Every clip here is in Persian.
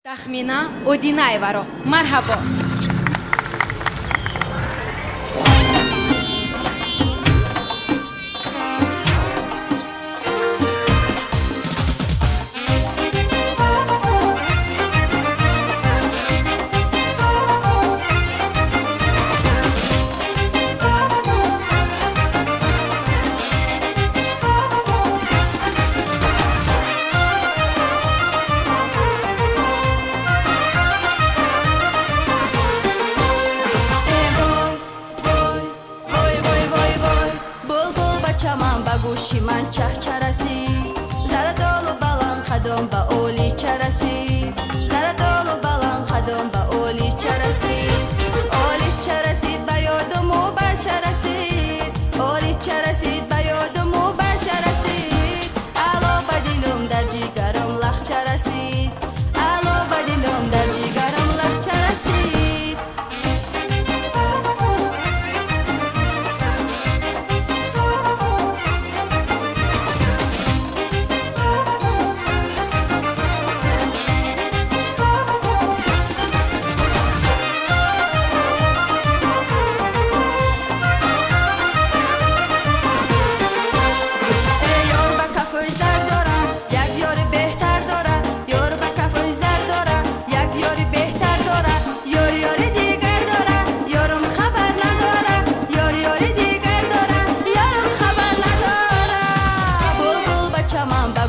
Тахмина Одинаеваро. Мархабо. گوشی من چه چرسی زردالو بلند خدام با اولی چرسی زردالو بلند خدام با اولی چرسید با یادم و بر چرسید اولی چرسید با یادم و بر چرسید علا بدیلم در جیگرم لخ چرسید علا بدیلم در جیگرم لخ چرسید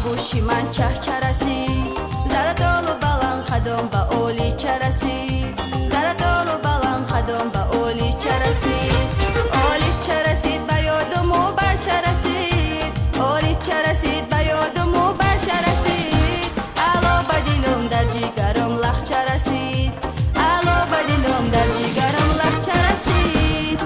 گوشی من چه چرسی زردالو بلند خدام با اولی چرسی زردالو بلند خدام با اولی چرسید با یادم و بر چرسید اولی چرسید با یادم و بر چرسید علا بدیلم در جیگرم لخ چرسید علا بدیلم در جیگرم لخ چرسید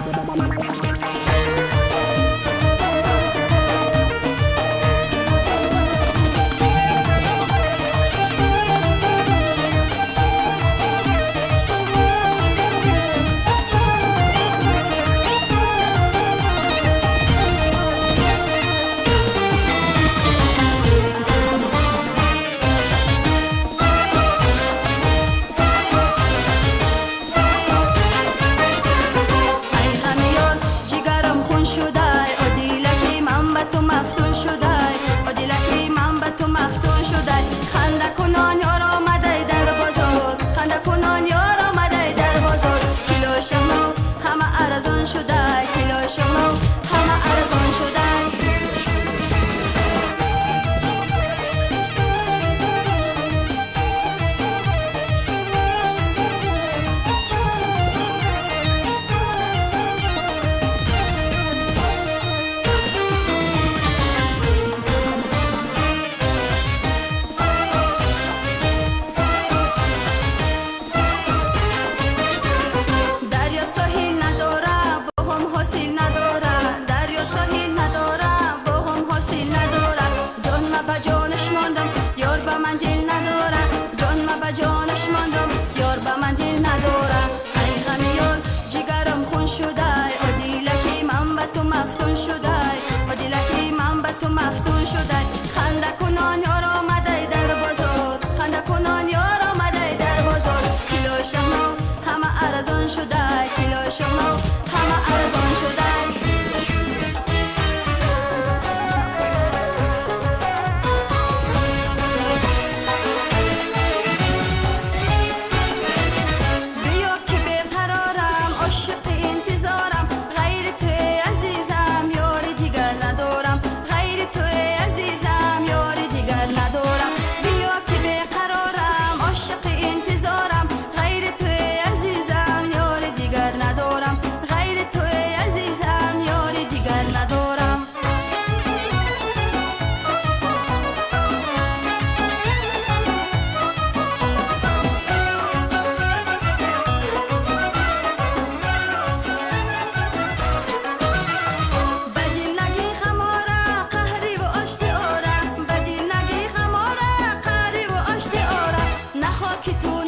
که تو